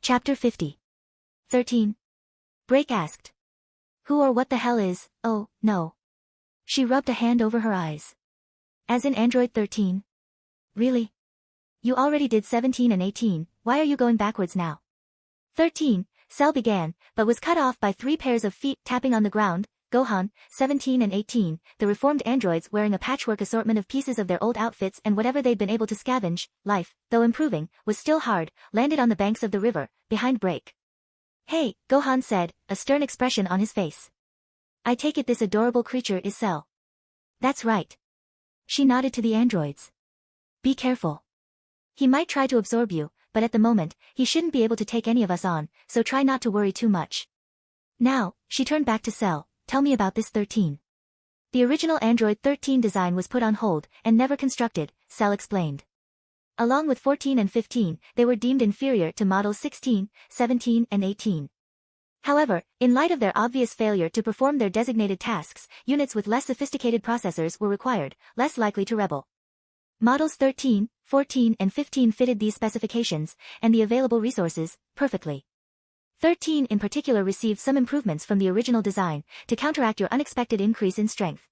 Chapter 50. 13. Break asked. Who or what the hell is, oh, no. She rubbed a hand over her eyes. As in Android 13? Really? You already did 17 and 18, why are you going backwards now? 13, Cell began, but was cut off by 3 pairs of feet tapping on the ground. Gohan, 17 and 18, the reformed androids wearing a patchwork assortment of pieces of their old outfits and whatever they'd been able to scavenge, life, though improving, was still hard, landed on the banks of the river, behind Break. Hey, Gohan said, a stern expression on his face. I take it this adorable creature is Cell. That's right. She nodded to the androids. Be careful. He might try to absorb you, but at the moment, he shouldn't be able to take any of us on, so try not to worry too much. Now, she turned back to Cell. Tell me about this 13. The original Android 13 design was put on hold, and never constructed, Cell explained. Along with 14 and 15, they were deemed inferior to models 16, 17 and 18. However, in light of their obvious failure to perform their designated tasks, units with less sophisticated processors were required, less likely to rebel. Models 13, 14 and 15 fitted these specifications, and the available resources, perfectly. 13 in particular received some improvements from the original design, to counteract your unexpected increase in strength.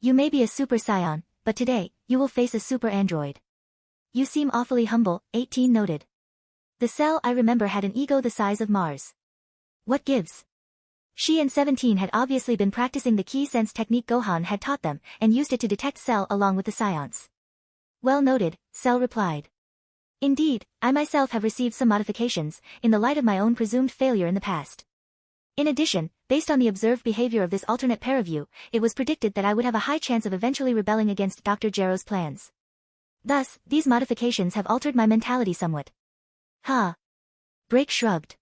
You may be a Super Saiyan, but today, you will face a Super Android. You seem awfully humble, 18 noted. The Cell I remember had an ego the size of Mars. What gives? She and 17 had obviously been practicing the key sense technique Gohan had taught them, and used it to detect Cell along with the Scions. Well noted, Cell replied. Indeed, I myself have received some modifications, in the light of my own presumed failure in the past. In addition, based on the observed behavior of this alternate pair of you, it was predicted that I would have a high chance of eventually rebelling against Dr. Gero's plans. Thus, these modifications have altered my mentality somewhat. Huh. Break shrugged.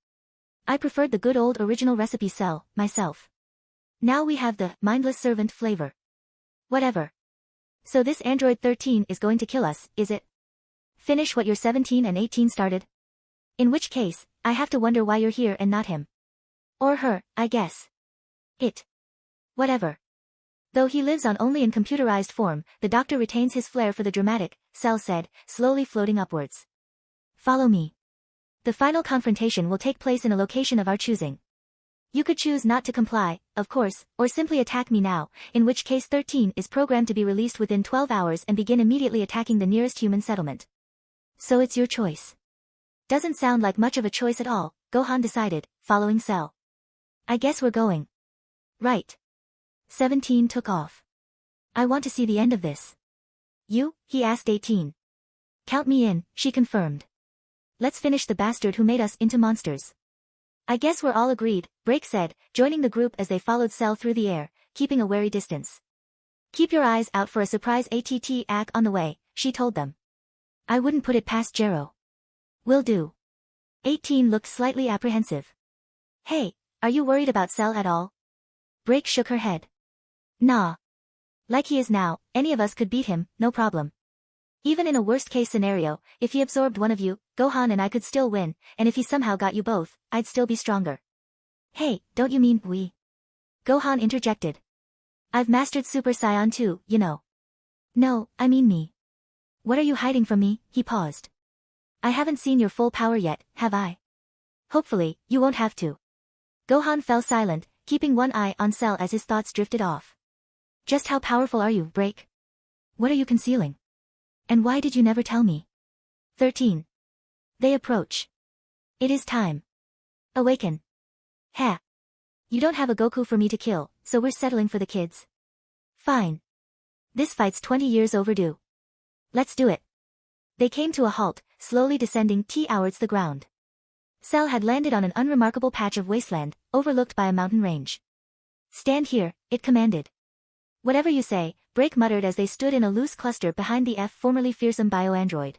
I preferred the good old original recipe Cell, myself. Now we have the mindless servant flavor. Whatever. So this Android 13 is going to kill us, is it? Finish what your 17 and 18 started? In which case, I have to wonder why you're here and not him. Or her, I guess. It. Whatever. Though he lives on only in computerized form, the doctor retains his flair for the dramatic, Cell said, slowly floating upwards. Follow me. The final confrontation will take place in a location of our choosing. You could choose not to comply, of course, or simply attack me now, in which case 13 is programmed to be released within 12 hours and begin immediately attacking the nearest human settlement. So it's your choice. Doesn't sound like much of a choice at all, Gohan decided, following Cell. I guess we're going. Right. 17 took off. I want to see the end of this. You? He asked 18. Count me in, she confirmed. Let's finish the bastard who made us into monsters. I guess we're all agreed, Break said, joining the group as they followed Cell through the air, keeping a wary distance. Keep your eyes out for a surprise attack on the way, she told them. I wouldn't put it past Gero. Will do. 18 looked slightly apprehensive. Hey, are you worried about Cell at all? Break shook her head. Nah. Like he is now, any of us could beat him, no problem. Even in a worst-case scenario, if he absorbed one of you, Gohan and I could still win, and if he somehow got you both, I'd still be stronger. Hey, don't you mean we? Gohan interjected. I've mastered Super Saiyan too, you know. No, I mean me. What are you hiding from me? He paused. I haven't seen your full power yet, have I? Hopefully, you won't have to. Gohan fell silent, keeping one eye on Cell as his thoughts drifted off. Just how powerful are you, Break? What are you concealing? And why did you never tell me? 13. They approach. It is time. Awaken. Ha. You don't have a Goku for me to kill, so we're settling for the kids. Fine. This fight's 20 years overdue. Let's do it. They came to a halt, slowly descending towards the ground. Cell had landed on an unremarkable patch of wasteland, overlooked by a mountain range. Stand here, it commanded. Whatever you say, Break muttered as they stood in a loose cluster behind the formerly fearsome bioandroid.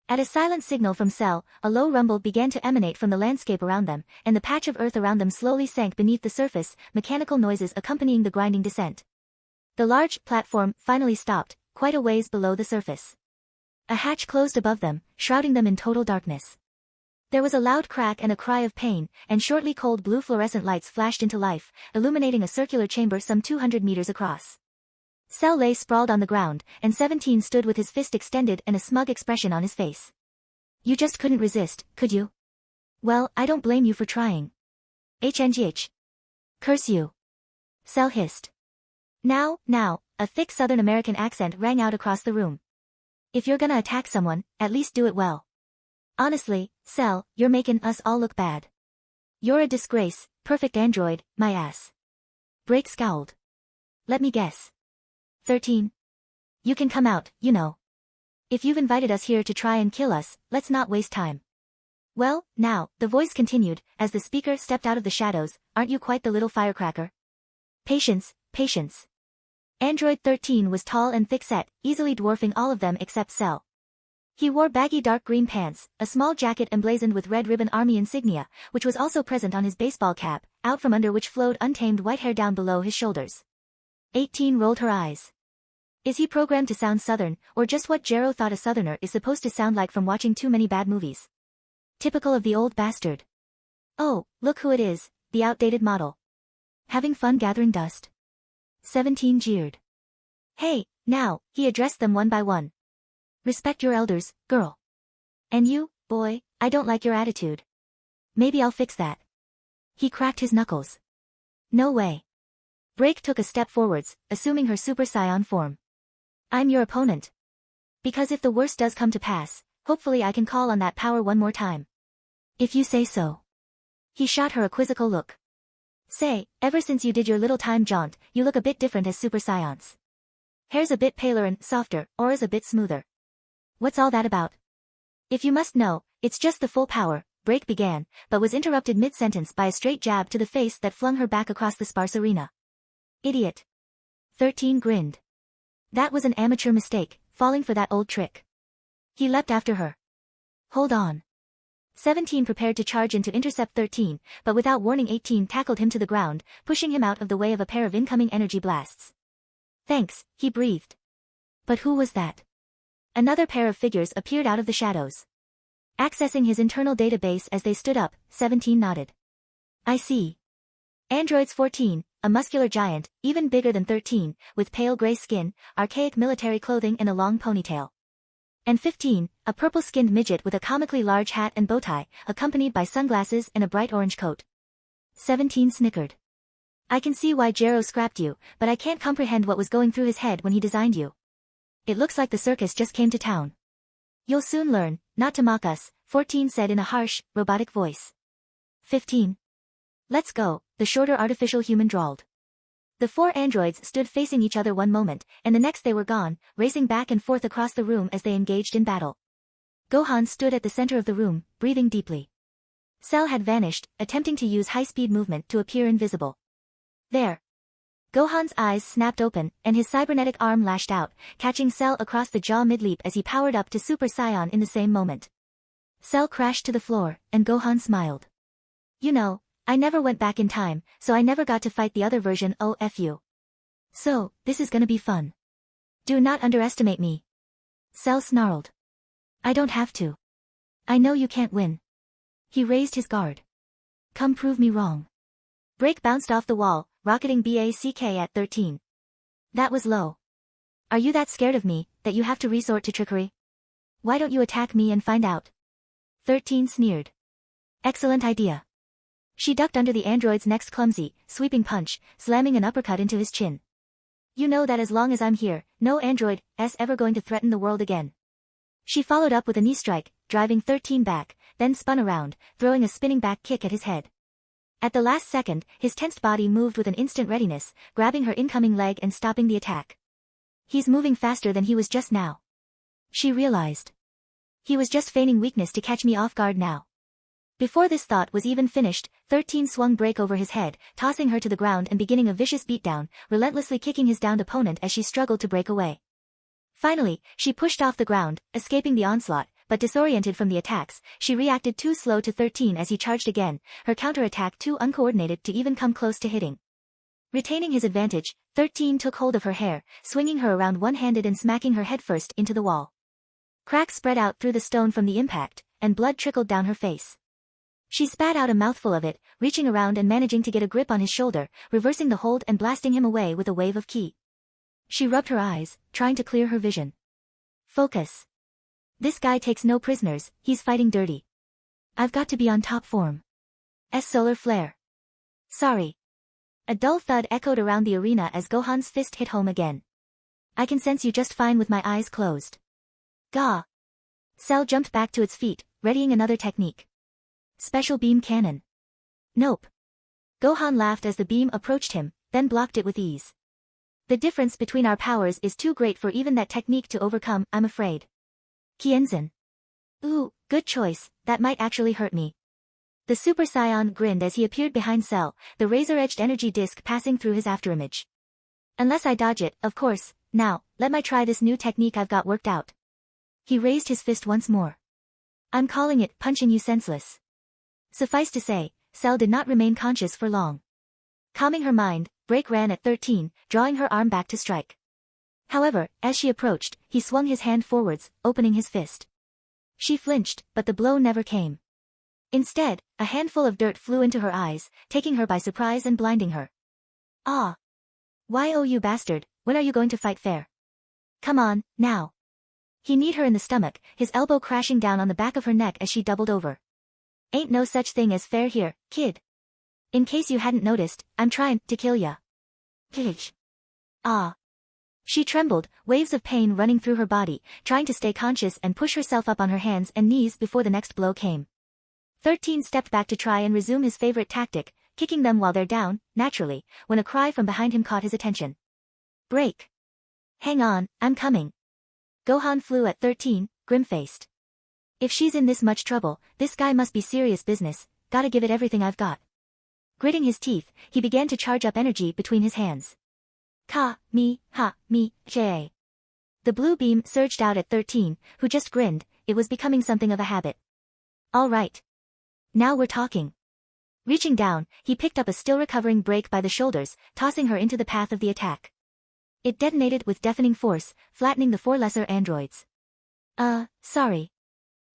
At a silent signal from Cell, a low rumble began to emanate from the landscape around them, and the patch of earth around them slowly sank beneath the surface, mechanical noises accompanying the grinding descent. The large platform finally stopped, quite a ways below the surface. A hatch closed above them, shrouding them in total darkness. There was a loud crack and a cry of pain, and shortly cold blue fluorescent lights flashed into life, illuminating a circular chamber some 200 meters across. Cell lay sprawled on the ground, and 17 stood with his fist extended and a smug expression on his face. You just couldn't resist, could you? Well, I don't blame you for trying. HNGH. Curse you. Cell hissed. Now, a thick Southern American accent rang out across the room. If you're gonna attack someone, at least do it well. Honestly, Cell, you're making us all look bad. You're a disgrace, perfect android, my ass. Break scowled. Let me guess. 13. You can come out, you know. If you've invited us here to try and kill us, let's not waste time. Well, now, the voice continued, as the speaker stepped out of the shadows, aren't you quite the little firecracker? Patience, patience. Android 13 was tall and thick-set, easily dwarfing all of them except Cell. He wore baggy dark green pants, a small jacket emblazoned with red ribbon army insignia, which was also present on his baseball cap, out from under which flowed untamed white hair down below his shoulders. 18 rolled her eyes. Is he programmed to sound Southern, or just what Jero thought a Southerner is supposed to sound like from watching too many bad movies? Typical of the old bastard. Oh, look who it is, the outdated model. Having fun gathering dust? 17 jeered. Hey, now, he addressed them one by one. Respect your elders, girl. And you, boy, I don't like your attitude. Maybe I'll fix that. He cracked his knuckles. No way. Break took a step forwards, assuming her Super Saiyan form. I'm your opponent. Because if the worst does come to pass, hopefully I can call on that power one more time. If you say so. He shot her a quizzical look. Say, ever since you did your little time jaunt, you look a bit different as Super Saiyans. Hair's a bit paler and softer, aura's a bit smoother. What's all that about? If you must know, it's just the full power, Break began, but was interrupted mid-sentence by a straight jab to the face that flung her back across the sparse arena. Idiot. 13 grinned. That was an amateur mistake, falling for that old trick. He leapt after her. Hold on. 17 prepared to charge in to intercept 13, but without warning 18 tackled him to the ground, pushing him out of the way of a pair of incoming energy blasts. Thanks, he breathed. But who was that? Another pair of figures appeared out of the shadows. Accessing his internal database as they stood up, 17 nodded. I see. Androids 14, a muscular giant, even bigger than 13, with pale gray skin, archaic military clothing and a long ponytail. And 15, a purple-skinned midget with a comically large hat and bow tie, accompanied by sunglasses and a bright orange coat. 17 snickered. I can see why Jero scrapped you, but I can't comprehend what was going through his head when he designed you. It looks like the circus just came to town. You'll soon learn, not to mock us, 14 said in a harsh, robotic voice. 15. Let's go, the shorter artificial human drawled. The four androids stood facing each other one moment, and the next they were gone, racing back and forth across the room as they engaged in battle. Gohan stood at the center of the room, breathing deeply. Cell had vanished, attempting to use high-speed movement to appear invisible. There. Gohan's eyes snapped open, and his cybernetic arm lashed out, catching Cell across the jaw mid-leap as he powered up to Super Saiyan in the same moment. Cell crashed to the floor, and Gohan smiled. You know, I never went back in time, so I never got to fight the other version. OFU. So, this is gonna be fun. Do not underestimate me. Cell snarled. I don't have to. I know you can't win. He raised his guard. Come prove me wrong. Break bounced off the wall, rocketing back at 13. That was low. Are you that scared of me, that you have to resort to trickery? Why don't you attack me and find out? 13 sneered. Excellent idea. She ducked under the android's next clumsy, sweeping punch, slamming an uppercut into his chin. You know that as long as I'm here, no android's ever going to threaten the world again. She followed up with a knee strike, driving 13 back, then spun around, throwing a spinning back kick at his head. At the last second, his tensed body moved with an instant readiness, grabbing her incoming leg and stopping the attack. He's moving faster than he was just now. She realized. He was just feigning weakness to catch me off guard now. Before this thought was even finished, 13 swung Break over his head, tossing her to the ground and beginning a vicious beatdown, relentlessly kicking his downed opponent as she struggled to break away. Finally, she pushed off the ground, escaping the onslaught, but disoriented from the attacks, she reacted too slow to 13 as he charged again, her counterattack too uncoordinated to even come close to hitting. Retaining his advantage, 13 took hold of her hair, swinging her around one-handed and smacking her headfirst into the wall. Cracks spread out through the stone from the impact, and blood trickled down her face. She spat out a mouthful of it, reaching around and managing to get a grip on his shoulder, reversing the hold and blasting him away with a wave of ki. She rubbed her eyes, trying to clear her vision. Focus. This guy takes no prisoners, he's fighting dirty. I've got to be on top form. Solar flare. Sorry. A dull thud echoed around the arena as Gohan's fist hit home again. I can sense you just fine with my eyes closed. Gah. Cell jumped back to its feet, readying another technique. Special beam cannon. Nope. Gohan laughed as the beam approached him, then blocked it with ease. The difference between our powers is too great for even that technique to overcome, I'm afraid. Kienzan. Ooh, good choice, that might actually hurt me. The Super Saiyan grinned as he appeared behind Cell, the razor-edged energy disc passing through his afterimage. Unless I dodge it, of course. Now, let me try this new technique I've got worked out. He raised his fist once more. I'm calling it punching you senseless. Suffice to say, Cell did not remain conscious for long. Calming her mind, Break ran at 13, drawing her arm back to strike. However, as she approached, he swung his hand forwards, opening his fist. She flinched, but the blow never came. Instead, a handful of dirt flew into her eyes, taking her by surprise and blinding her. Ah! Why oh you bastard, when are you going to fight fair? Come on, now. He kneed her in the stomach, his elbow crashing down on the back of her neck as she doubled over. Ain't no such thing as fair here, kid. In case you hadn't noticed, I'm trying to kill ya. Kitch. Ah. She trembled, waves of pain running through her body, trying to stay conscious and push herself up on her hands and knees before the next blow came. 13 stepped back to try and resume his favorite tactic, kicking them while they're down, naturally, when a cry from behind him caught his attention. Break. Hang on, I'm coming. Gohan flew at 13, grim-faced. If she's in this much trouble, this guy must be serious business, gotta give it everything I've got. Gritting his teeth, he began to charge up energy between his hands. Ka, me, ha, me, jay. The blue beam surged out at 13, who just grinned, it was becoming something of a habit. All right. Now we're talking. Reaching down, he picked up a still-recovering Break by the shoulders, tossing her into the path of the attack. It detonated with deafening force, flattening the 4 lesser androids. Sorry.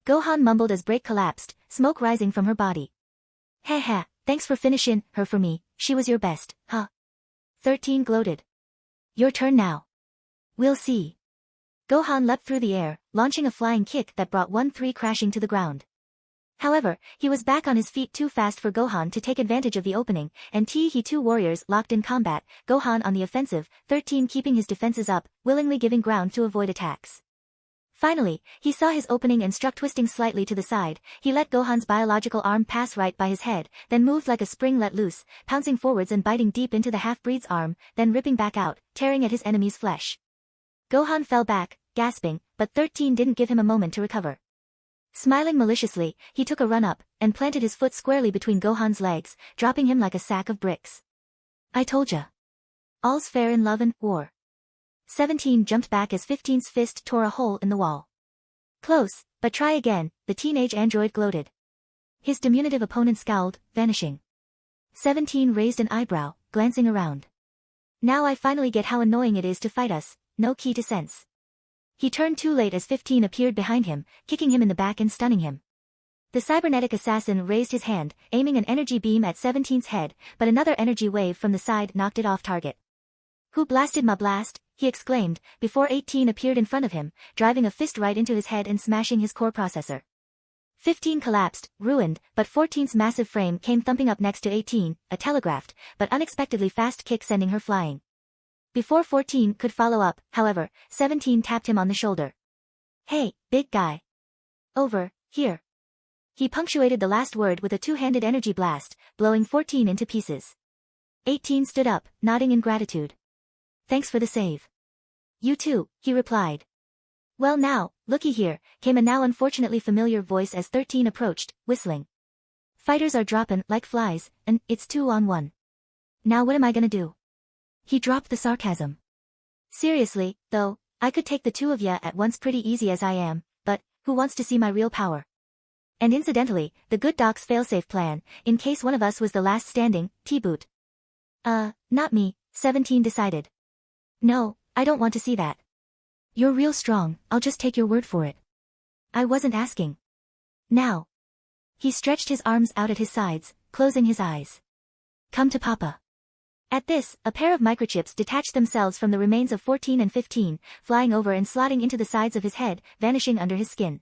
Gohan mumbled as Break collapsed, smoke rising from her body. Heh, thanks for finishing her for me, she was your best, huh? 13 gloated. Your turn now. We'll see. Gohan leapt through the air, launching a flying kick that brought 1-3 crashing to the ground. However, he was back on his feet too fast for Gohan to take advantage of the opening, and He2 warriors locked in combat, Gohan on the offensive, 13 keeping his defenses up, willingly giving ground to avoid attacks. Finally, he saw his opening and struck twisting slightly to the side, he let Gohan's biological arm pass right by his head, then moved like a spring let loose, pouncing forwards and biting deep into the half-breed's arm, then ripping back out, tearing at his enemy's flesh. Gohan fell back, gasping, but 13 didn't give him a moment to recover. Smiling maliciously, he took a run up, and planted his foot squarely between Gohan's legs, dropping him like a sack of bricks. I told ya. All's fair in love and war. 17 jumped back as 15's fist tore a hole in the wall. Close, but try again, the teenage android gloated. His diminutive opponent scowled, vanishing. 17 raised an eyebrow, glancing around. Now I finally get how annoying it is to fight us, no key to sense. He turned too late as 15 appeared behind him, kicking him in the back and stunning him. The cybernetic assassin raised his hand, aiming an energy beam at 17's head, but another energy wave from the side knocked it off target. Who blasted my blast? He exclaimed, before 18 appeared in front of him, driving a fist right into his head and smashing his core processor. 15 collapsed, ruined, but 14's massive frame came thumping up next to 18, a telegraphed, but unexpectedly fast kick sending her flying. Before 14 could follow up, however, 17 tapped him on the shoulder. Hey, big guy. Over, here. He punctuated the last word with a two-handed energy blast, blowing 14 into pieces. 18 stood up, nodding in gratitude. Thanks for the save. You too, he replied. Well now, looky here, came a now unfortunately familiar voice as 13 approached, whistling. Fighters are droppin' like flies, and it's 2-on-1. Now what am I gonna do? He dropped the sarcasm. Seriously, though, I could take the two of ya at once pretty easy as I am, but, who wants to see my real power? And incidentally, the good doc's failsafe plan, in case one of us was the last standing, T-boot. Not me, 17 decided. No, I don't want to see that. You're real strong, I'll just take your word for it. I wasn't asking. Now. He stretched his arms out at his sides, closing his eyes. Come to Papa. At this, a pair of microchips detached themselves from the remains of 14 and 15, flying over and slotting into the sides of his head, vanishing under his skin.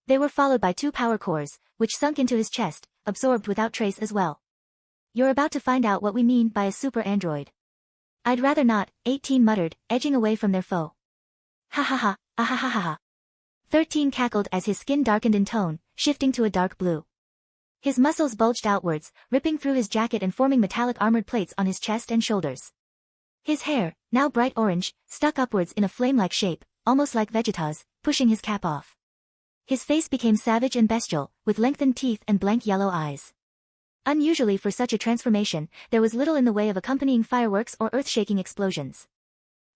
They were followed by 2 power cores, which sunk into his chest, absorbed without trace as well. You're about to find out what we mean by a super android. I'd rather not, 18 muttered, edging away from their foe. Ha ha ha, ah ha ha ha ha. 13 cackled as his skin darkened in tone, shifting to a dark blue. His muscles bulged outwards, ripping through his jacket and forming metallic armored plates on his chest and shoulders. His hair, now bright orange, stuck upwards in a flame-like shape, almost like Vegeta's, pushing his cap off. His face became savage and bestial, with lengthened teeth and blank yellow eyes. Unusually for such a transformation, there was little in the way of accompanying fireworks or earth-shaking explosions.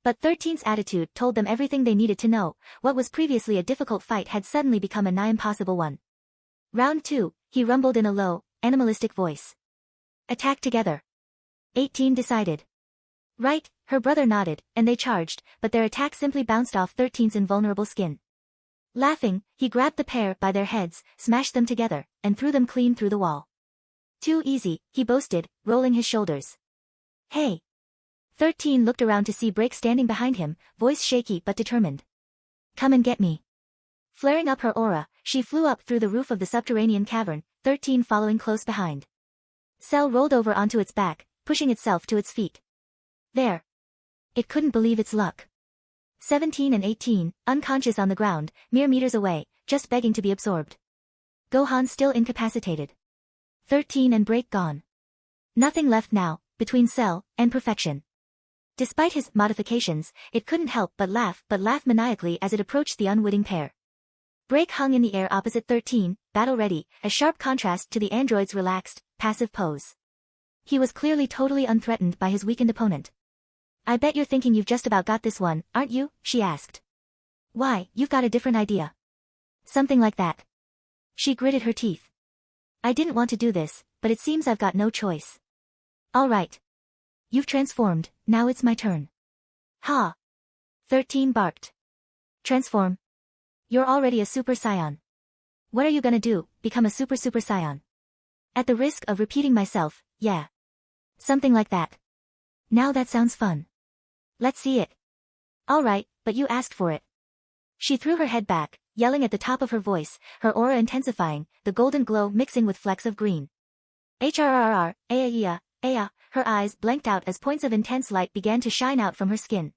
But 13's attitude told them everything they needed to know. What was previously a difficult fight had suddenly become a nigh impossible one. Round 2, he rumbled in a low, animalistic voice. Attack together. 18 decided. Right, her brother nodded, and they charged, but their attack simply bounced off 13's invulnerable skin. Laughing, he grabbed the pair by their heads, smashed them together, and threw them clean through the wall. Too easy, he boasted, rolling his shoulders. Hey. 13 looked around to see Break standing behind him, voice shaky but determined. Come and get me. Flaring up her aura, she flew up through the roof of the subterranean cavern, 13 following close behind. Cell rolled over onto its back, pushing itself to its feet. There. It couldn't believe its luck. 17 and 18, unconscious on the ground, mere meters away, just begging to be absorbed. Gohan still incapacitated. 13 and Break gone. Nothing left now, between Cell and perfection. Despite his modifications, it couldn't help but laugh maniacally as it approached the unwitting pair. Break hung in the air opposite 13, battle-ready, a sharp contrast to the android's relaxed, passive pose. He was clearly totally unthreatened by his weakened opponent. I bet you're thinking you've just about got this one, aren't you? She asked. Why, you've got a different idea. Something like that. She gritted her teeth. I didn't want to do this, but it seems I've got no choice. All right. You've transformed, now it's my turn. Ha! 13 barked. Transform. You're already a Super Saiyan. What are you gonna do, become a Super Saiyan? At the risk of repeating myself, yeah. Something like that. Now that sounds fun. Let's see it. All right, but you asked for it. She threw her head back, yelling at the top of her voice, her aura intensifying, the golden glow mixing with flecks of green. HRRR, Aya, Aya, her eyes blanked out as points of intense light began to shine out from her skin.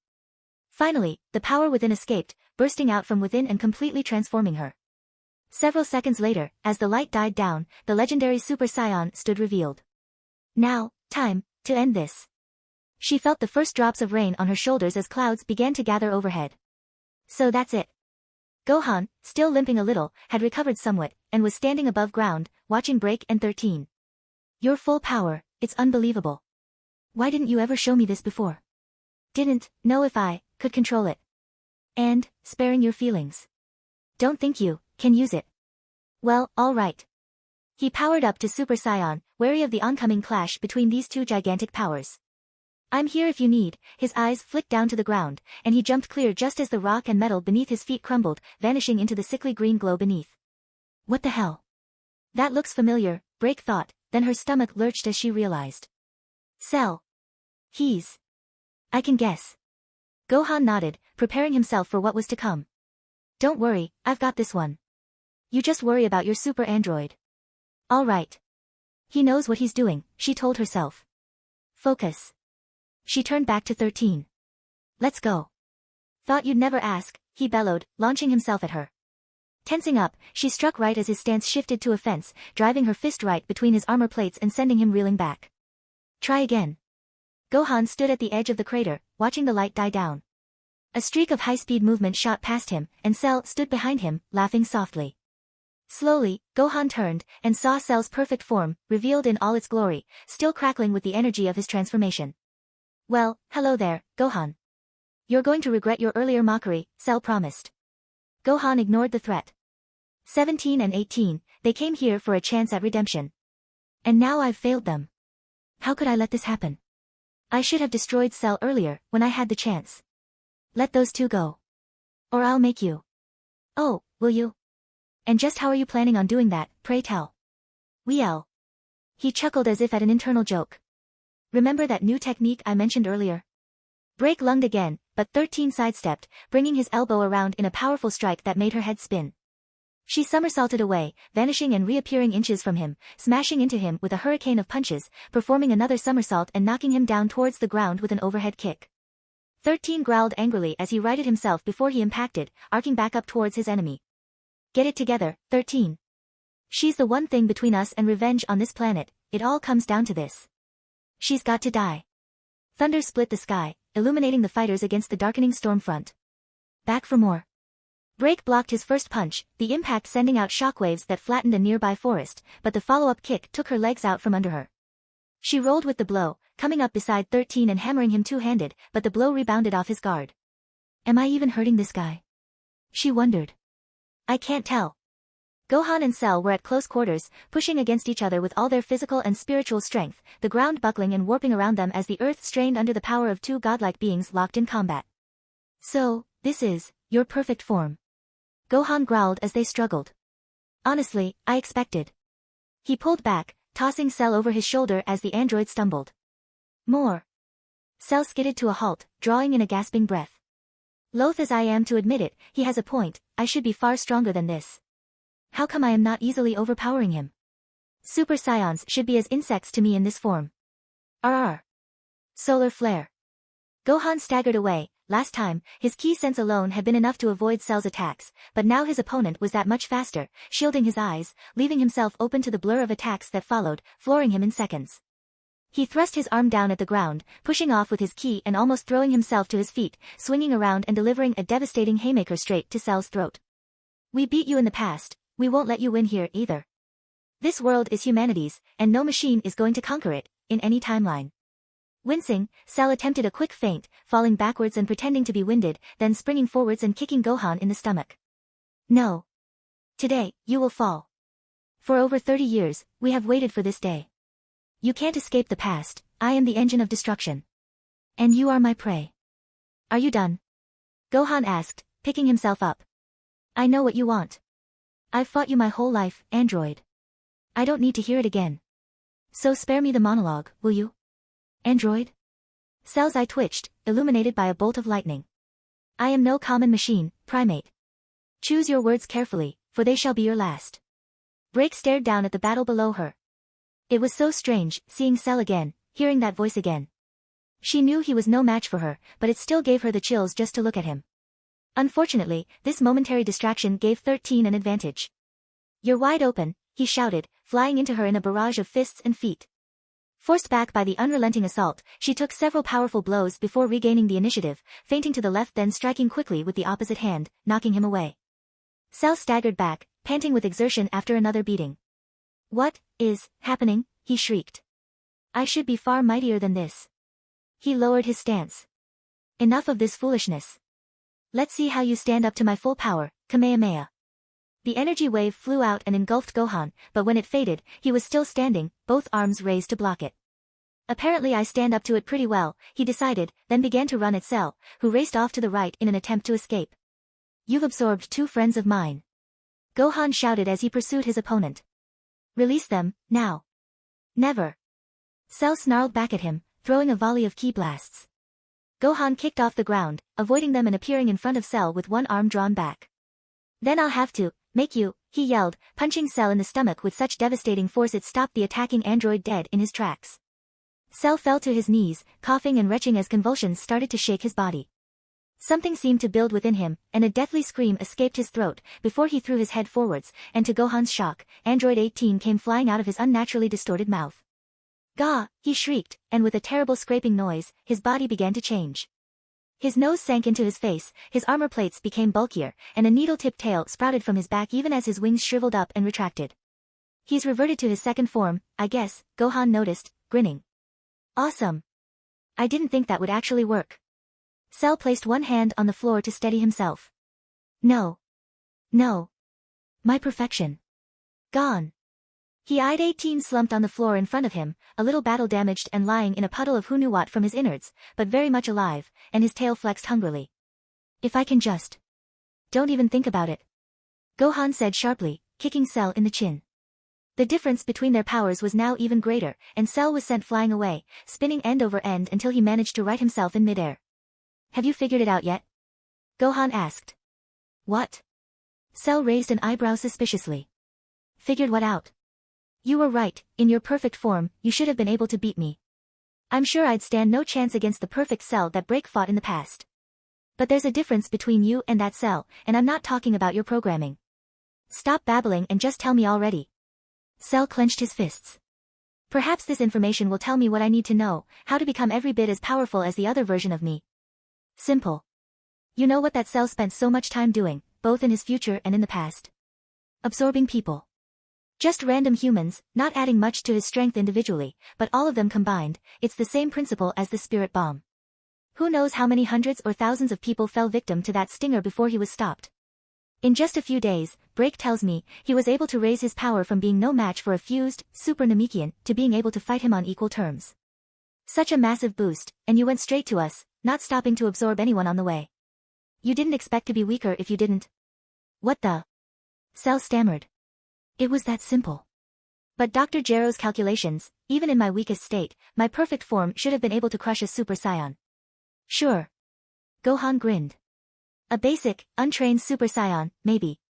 Finally, the power within escaped, bursting out from within and completely transforming her. Several seconds later, as the light died down, the legendary Super Saiyan stood revealed. Now, time to end this. She felt the first drops of rain on her shoulders as clouds began to gather overhead. So that's it. Gohan, still limping a little, had recovered somewhat, and was standing above ground, watching Break and 13. Your full power, it's unbelievable. Why didn't you ever show me this before? Didn't know if I could control it. And, sparing your feelings. Don't think you can use it. Well, all right. He powered up to Super Saiyan, wary of the oncoming clash between these two gigantic powers. I'm here if you need. His eyes flicked down to the ground, and he jumped clear just as the rock and metal beneath his feet crumbled, vanishing into the sickly green glow beneath. What the hell? That looks familiar, Break thought, then her stomach lurched as she realized. Cell. I can guess. Gohan nodded, preparing himself for what was to come. Don't worry, I've got this one. You just worry about your super android. All right. He knows what he's doing, she told herself. Focus. She turned back to 13. Let's go. Thought you'd never ask, he bellowed, launching himself at her. Tensing up, she struck right as his stance shifted to a fence, driving her fist right between his armor plates and sending him reeling back. Try again. Gohan stood at the edge of the crater, watching the light die down. A streak of high-speed movement shot past him, and Cell stood behind him, laughing softly. Slowly, Gohan turned, and saw Cell's perfect form, revealed in all its glory, still crackling with the energy of his transformation. Well, hello there, Gohan. You're going to regret your earlier mockery, Cell promised. Gohan ignored the threat. 17 and 18, they came here for a chance at redemption. And now I've failed them. How could I let this happen? I should have destroyed Cell earlier, when I had the chance. Let those two go. Or I'll make you. Oh, will you? And just how are you planning on doing that, pray tell? Well. He chuckled as if at an internal joke. Remember that new technique I mentioned earlier? Break lunged again, but 13 sidestepped, bringing his elbow around in a powerful strike that made her head spin. She somersaulted away, vanishing and reappearing inches from him, smashing into him with a hurricane of punches, performing another somersault and knocking him down towards the ground with an overhead kick. 13 growled angrily as he righted himself before he impacted, arcing back up towards his enemy. Get it together, 13. She's the one thing between us and revenge on this planet, it all comes down to this. She's got to die. Thunder split the sky, illuminating the fighters against the darkening storm front. Back for more. Break blocked his first punch, the impact sending out shockwaves that flattened a nearby forest, but the follow-up kick took her legs out from under her. She rolled with the blow, coming up beside 13 and hammering him two-handed, but the blow rebounded off his guard. Am I even hurting this guy? She wondered. I can't tell. Gohan and Cell were at close quarters, pushing against each other with all their physical and spiritual strength, the ground buckling and warping around them as the earth strained under the power of two godlike beings locked in combat. So, this is your perfect form. Gohan growled as they struggled. Honestly, I expected. He pulled back, tossing Cell over his shoulder as the android stumbled. More. Cell skidded to a halt, drawing in a gasping breath. Loath as I am to admit it, he has a point, I should be far stronger than this. How come I am not easily overpowering him? Super Scions should be as insects to me in this form. RR. Solar flare. Gohan staggered away. Last time, his key sense alone had been enough to avoid Cell's attacks, but now his opponent was that much faster, shielding his eyes, leaving himself open to the blur of attacks that followed, flooring him in seconds. He thrust his arm down at the ground, pushing off with his ki and almost throwing himself to his feet, swinging around and delivering a devastating haymaker straight to Cell's throat. We beat you in the past, we won't let you win here either. This world is humanity's, and no machine is going to conquer it, in any timeline. Wincing, Cell attempted a quick feint, falling backwards and pretending to be winded, then springing forwards and kicking Gohan in the stomach. No. Today, you will fall. For over 30 years, we have waited for this day. You can't escape the past, I am the engine of destruction. And you are my prey. Are you done? Gohan asked, picking himself up. I know what you want. I've fought you my whole life, android. I don't need to hear it again. So spare me the monologue, will you? Android? Cell's eye twitched, illuminated by a bolt of lightning. I am no common machine, primate. Choose your words carefully, for they shall be your last. Break stared down at the battle below her. It was so strange, seeing Cell again, hearing that voice again. She knew he was no match for her, but it still gave her the chills just to look at him. Unfortunately, this momentary distraction gave 13 an advantage. You're wide open, he shouted, flying into her in a barrage of fists and feet. Forced back by the unrelenting assault, she took several powerful blows before regaining the initiative, feinting to the left then striking quickly with the opposite hand, knocking him away. Cell staggered back, panting with exertion after another beating. What is happening? He shrieked. I should be far mightier than this. He lowered his stance. Enough of this foolishness. Let's see how you stand up to my full power, Kamehameha. The energy wave flew out and engulfed Gohan, but when it faded, he was still standing, both arms raised to block it. Apparently I stand up to it pretty well, he decided, then began to run at Cell, who raced off to the right in an attempt to escape. You've absorbed 2 friends of mine. Gohan shouted as he pursued his opponent. Release them, now. Never. Cell snarled back at him, throwing a volley of ki blasts. Gohan kicked off the ground, avoiding them and appearing in front of Cell with one arm drawn back. Then I'll have to make you, he yelled, punching Cell in the stomach with such devastating force it stopped the attacking android dead in his tracks. Cell fell to his knees, coughing and retching as convulsions started to shake his body. Something seemed to build within him, and a deathly scream escaped his throat, before he threw his head forwards, and to Gohan's shock, Android 18 came flying out of his unnaturally distorted mouth. Gah! He shrieked, and with a terrible scraping noise, his body began to change. His nose sank into his face, his armor plates became bulkier, and a needle-tipped tail sprouted from his back even as his wings shriveled up and retracted. He's reverted to his second form, I guess, Gohan noticed, grinning. Awesome. I didn't think that would actually work. Cell placed one hand on the floor to steady himself. No. No. My perfection. Gone. He eyed 18 slumped on the floor in front of him, a little battle-damaged and lying in a puddle of who knew what from his innards, but very much alive, and his tail flexed hungrily. If I can just. Don't even think about it. Gohan said sharply, kicking Cell in the chin. The difference between their powers was now even greater, and Cell was sent flying away, spinning end over end until he managed to right himself in midair. Have you figured it out yet? Gohan asked. What? Cell raised an eyebrow suspiciously. Figured what out? You were right, in your perfect form, you should have been able to beat me. I'm sure I'd stand no chance against the perfect Cell that Break fought in the past. But there's a difference between you and that Cell, and I'm not talking about your programming. Stop babbling and just tell me already. Cell clenched his fists. Perhaps this information will tell me what I need to know, how to become every bit as powerful as the other version of me. Simple. You know what that Cell spent so much time doing, both in his future and in the past? Absorbing people. Just random humans, not adding much to his strength individually, but all of them combined. It's the same principle as the spirit bomb. Who knows how many hundreds or thousands of people fell victim to that stinger before he was stopped. In just a few days, Break tells me, he was able to raise his power from being no match for a fused, super Namekian, to being able to fight him on equal terms. Such a massive boost, and you went straight to us, not stopping to absorb anyone on the way. You didn't expect to be weaker if you didn't. What the? Cell stammered. It was that simple. But Dr. Gero's calculations, even in my weakest state, my perfect form should have been able to crush a Super Saiyan. Sure. Gohan grinned. A basic, untrained Super Saiyan, maybe.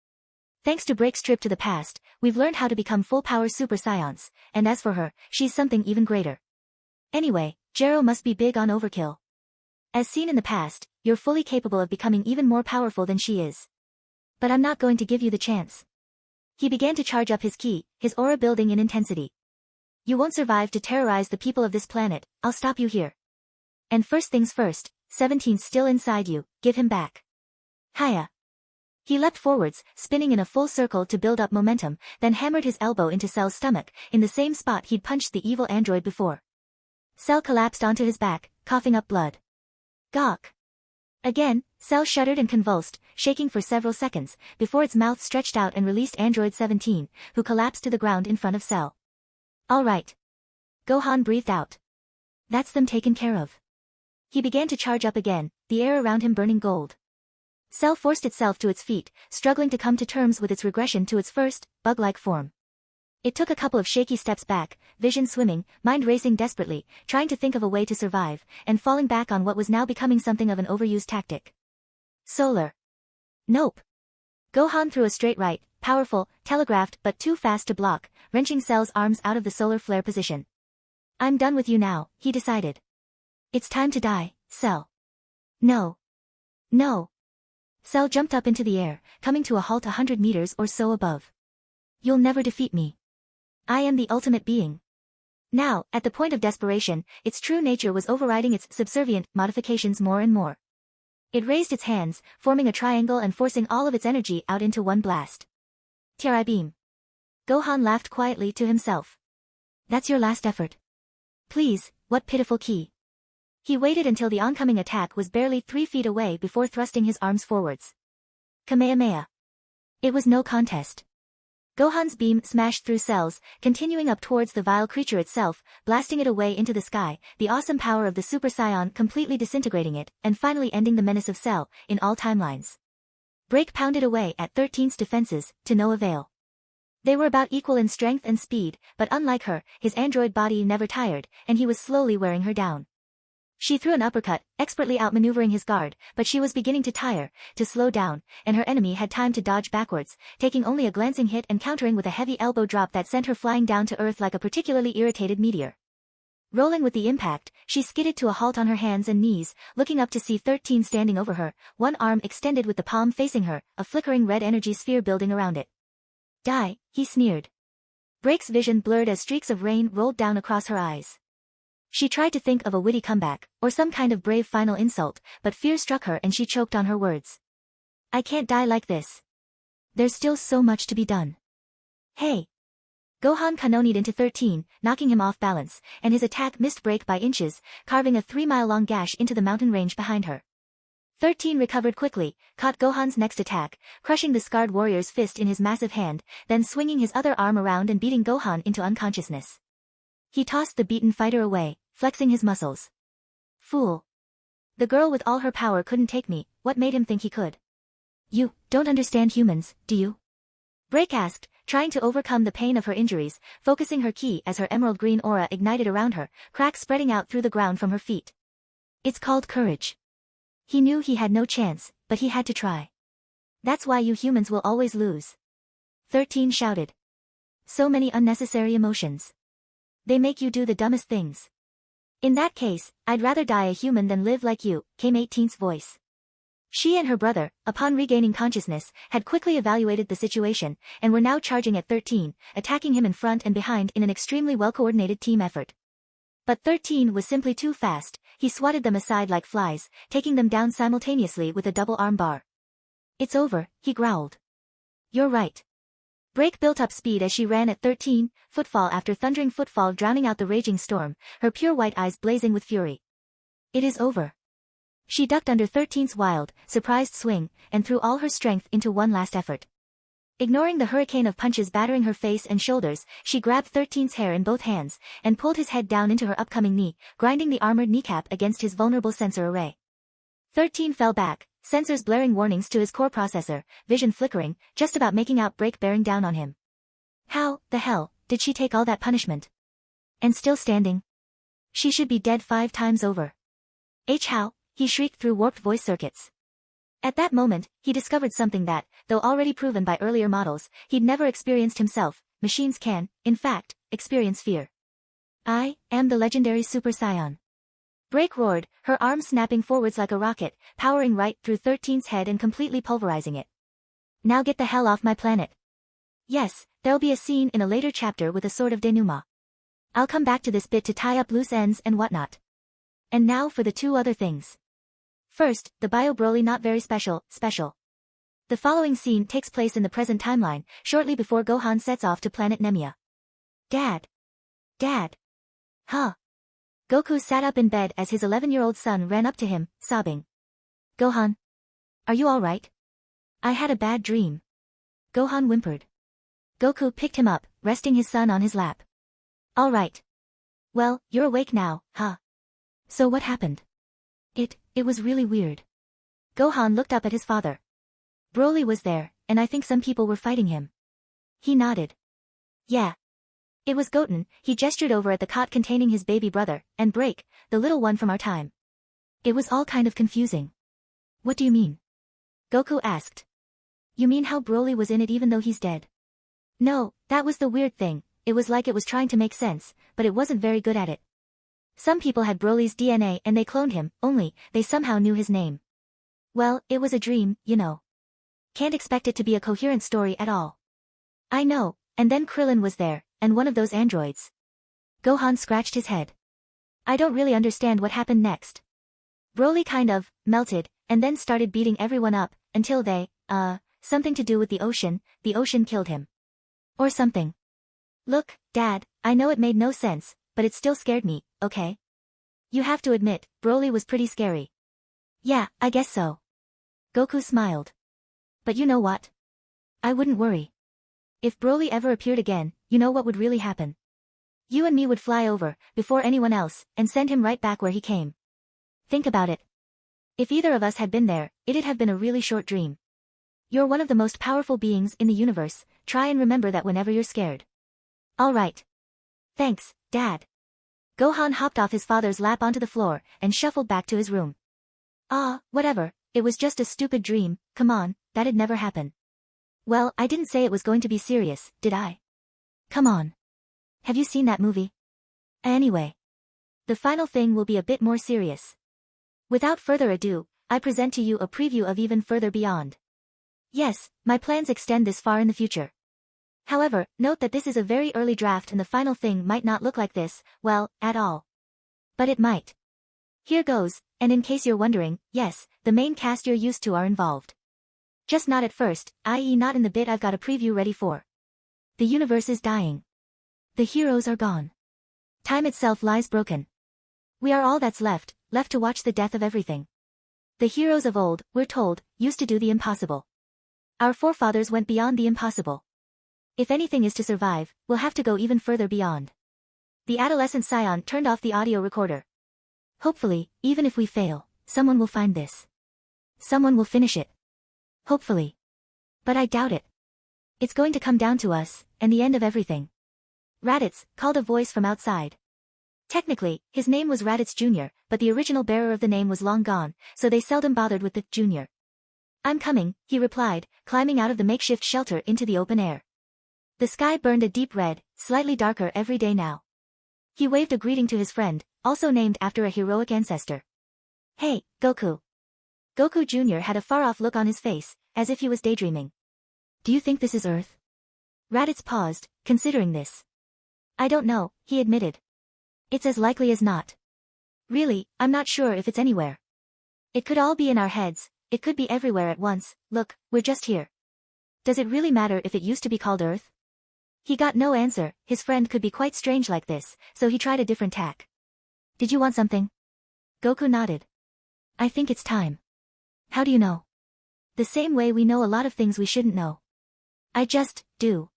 Thanks to Break's trip to the past, we've learned how to become full-power Super Saiyans, and as for her, she's something even greater. Anyway, Gero must be big on overkill. As seen in the past, you're fully capable of becoming even more powerful than she is. But I'm not going to give you the chance. He began to charge up his ki, his aura building in intensity. You won't survive to terrorize the people of this planet, I'll stop you here. And first things first, 17's still inside you, give him back. Hiya. He leapt forwards, spinning in a full circle to build up momentum, then hammered his elbow into Cell's stomach, in the same spot he'd punched the evil android before. Cell collapsed onto his back, coughing up blood. Gawk. Again, Cell shuddered and convulsed, shaking for several seconds, before its mouth stretched out and released Android 17, who collapsed to the ground in front of Cell. All right. Gohan breathed out. That's them taken care of. He began to charge up again, the air around him burning gold. Cell forced itself to its feet, struggling to come to terms with its regression to its first, bug-like form. It took a couple of shaky steps back, vision swimming, mind racing desperately, trying to think of a way to survive, and falling back on what was now becoming something of an overused tactic. Solar. Nope. Gohan threw a straight right, powerful, telegraphed but too fast to block, wrenching Cell's arms out of the solar flare position. I'm done with you now, he decided. It's time to die, Cell. No. No. Cell jumped up into the air, coming to a halt 100 meters or so above. You'll never defeat me. I am the ultimate being. Now, at the point of desperation, its true nature was overriding its subservient modifications more and more. It raised its hands, forming a triangle and forcing all of its energy out into one blast. Tear beam. Gohan laughed quietly to himself. That's your last effort. Please, what pitiful ki. He waited until the oncoming attack was barely 3 feet away before thrusting his arms forwards. Kamehameha. It was no contest. Gohan's beam smashed through Cell's, continuing up towards the vile creature itself, blasting it away into the sky, the awesome power of the Super Saiyan completely disintegrating it, and finally ending the menace of Cell, in all timelines. Break pounded away at 13's defenses, to no avail. They were about equal in strength and speed, but unlike her, his android body never tired, and he was slowly wearing her down. She threw an uppercut, expertly outmaneuvering his guard, but she was beginning to tire, to slow down, and her enemy had time to dodge backwards, taking only a glancing hit and countering with a heavy elbow drop that sent her flying down to earth like a particularly irritated meteor. Rolling with the impact, she skidded to a halt on her hands and knees, looking up to see 13 standing over her, one arm extended with the palm facing her, a flickering red energy sphere building around it. Die, he sneered. Break's vision blurred as streaks of rain rolled down across her eyes. She tried to think of a witty comeback, or some kind of brave final insult, but fear struck her and she choked on her words. I can't die like this. There's still so much to be done. Hey! Gohan kanonied into 13, knocking him off balance, and his attack missed Break by inches, carving a 3-mile-long gash into the mountain range behind her. 13 recovered quickly, caught Gohan's next attack, crushing the scarred warrior's fist in his massive hand, then swinging his other arm around and beating Gohan into unconsciousness. He tossed the beaten fighter away, flexing his muscles. Fool. The girl with all her power couldn't take me, what made him think he could? You don't understand humans, do you? Break asked, trying to overcome the pain of her injuries, focusing her ki as her emerald green aura ignited around her, cracks spreading out through the ground from her feet. It's called courage. He knew he had no chance, but he had to try. That's why you humans will always lose. 13 shouted. So many unnecessary emotions. They make you do the dumbest things. In that case, I'd rather die a human than live like you, came 18's voice. She and her brother, upon regaining consciousness, had quickly evaluated the situation, and were now charging at 13, attacking him in front and behind in an extremely well-coordinated team effort. But 13 was simply too fast, he swatted them aside like flies, taking them down simultaneously with a double arm bar. It's over, he growled. You're right. Break built up speed as she ran at 13, footfall after thundering footfall drowning out the raging storm, her pure white eyes blazing with fury. It is over. She ducked under 13's wild, surprised swing, and threw all her strength into one last effort. Ignoring the hurricane of punches battering her face and shoulders, she grabbed 13's hair in both hands, and pulled his head down into her upcoming knee, grinding the armored kneecap against his vulnerable sensor array. 13 fell back, sensors blaring warnings to his core processor, vision flickering, just about making out Break bearing down on him. How, the hell, did she take all that punishment? And still standing? She should be dead 5 times over. How? He shrieked through warped voice circuits. At that moment, he discovered something that, though already proven by earlier models, he'd never experienced himself. Machines can, in fact, experience fear. I am the legendary Super Saiyan. Break roared, her arms snapping forwards like a rocket, powering right through 13's head and completely pulverizing it. Now get the hell off my planet. Yes, there'll be a scene in a later chapter with a sort of denouement. I'll come back to this bit to tie up loose ends and whatnot. And now for the 2 other things. First, the Bio Broly not very special. The following scene takes place in the present timeline, shortly before Gohan sets off to planet Nemia. Dad. Huh. Goku sat up in bed as his 11-year-old son ran up to him, sobbing. Gohan. Are you alright? I had a bad dream. Gohan whimpered. Goku picked him up, resting his son on his lap. Alright. Well, you're awake now, huh? So what happened? It was really weird. Gohan looked up at his father. Broly was there, and I think some people were fighting him. He nodded. Yeah. It was Goten, he gestured over at the cot containing his baby brother, and Break, the little one from our time. It was all kind of confusing. What do you mean? Goku asked. You mean how Broly was in it even though he's dead? No, that was the weird thing, it was like it was trying to make sense, but it wasn't very good at it. Some people had Broly's DNA and they cloned him, only, they somehow knew his name. Well, it was a dream, you know. Can't expect it to be a coherent story at all. I know, and then Krillin was there, and one of those androids. Gohan scratched his head. I don't really understand what happened next. Broly kind of melted, and then started beating everyone up, until something to do with the ocean killed him. Or something. Look, Dad, I know it made no sense, but it still scared me, okay? You have to admit, Broly was pretty scary. Yeah, I guess so. Goku smiled. But you know what? I wouldn't worry. If Broly ever appeared again, you know what would really happen? You and me would fly over, before anyone else, and send him right back where he came. Think about it. If either of us had been there, it'd have been a really short dream. You're one of the most powerful beings in the universe, try and remember that whenever you're scared. Alright. Thanks, Dad. Gohan hopped off his father's lap onto the floor, and shuffled back to his room. Whatever, it was just a stupid dream, come on, that'd never happen. Well, I didn't say it was going to be serious, did I? Come on. Have you seen that movie? Anyway. The final thing will be a bit more serious. Without further ado, I present to you a preview of Even Further Beyond. Yes, my plans extend this far in the future. However, note that this is a very early draft and the final thing might not look like this, well, at all. But it might. Here goes, and in case you're wondering, yes, the main cast you're used to are involved. Just not at first, i.e. not in the bit I've got a preview ready for. The universe is dying. The heroes are gone. Time itself lies broken. We are all that's left to watch the death of everything. The heroes of old, we're told, used to do the impossible. Our forefathers went beyond the impossible. If anything is to survive, we'll have to go even further beyond. The adolescent Scion turned off the audio recorder. Hopefully, even if we fail, someone will find this. Someone will finish it. Hopefully. But I doubt it. It's going to come down to us, and the end of everything. Raditz, called a voice from outside. Technically, his name was Raditz Jr., but the original bearer of the name was long gone, so they seldom bothered with the Jr. I'm coming, he replied, climbing out of the makeshift shelter into the open air. The sky burned a deep red, slightly darker every day now. He waved a greeting to his friend, also named after a heroic ancestor. Hey, Goku. Goku Jr. had a far-off look on his face, as if he was daydreaming. Do you think this is Earth? Raditz paused, considering this. I don't know, he admitted. It's as likely as not. Really, I'm not sure if it's anywhere. It could all be in our heads, it could be everywhere at once. Look, we're just here. Does it really matter if it used to be called Earth? He got no answer. His friend could be quite strange like this, so he tried a different tack. Did you want something? Goku nodded. I think it's time. How do you know? The same way we know a lot of things we shouldn't know. I just do.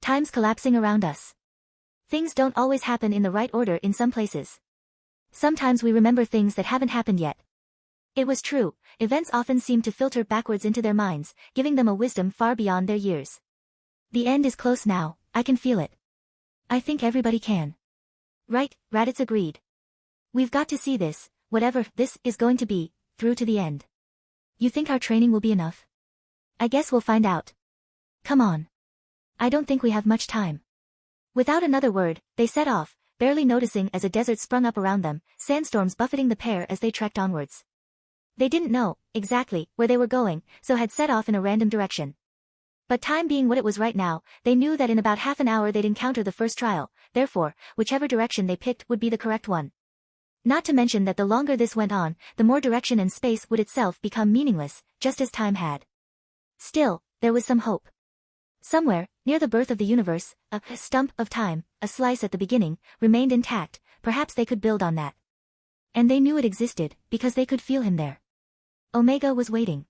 Time's collapsing around us. Things don't always happen in the right order in some places. Sometimes we remember things that haven't happened yet. It was true, events often seem to filter backwards into their minds, giving them a wisdom far beyond their years. The end is close now, I can feel it. I think everybody can. Right, Raditz agreed. We've got to see this, whatever this is going to be, through to the end. You think our training will be enough? I guess we'll find out. Come on. I don't think we have much time. Without another word, they set off, barely noticing as a desert sprung up around them, sandstorms buffeting the pair as they trekked onwards. They didn't know, exactly, where they were going, so had set off in a random direction. But time being what it was right now, they knew that in about half an hour they'd encounter the first trial, therefore, whichever direction they picked would be the correct one. Not to mention that the longer this went on, the more direction and space would itself become meaningless, just as time had. Still, there was some hope. Somewhere, near the birth of the universe, a stump of time, a slice at the beginning, remained intact. Perhaps they could build on that. And they knew it existed, because they could feel him there. Omega was waiting.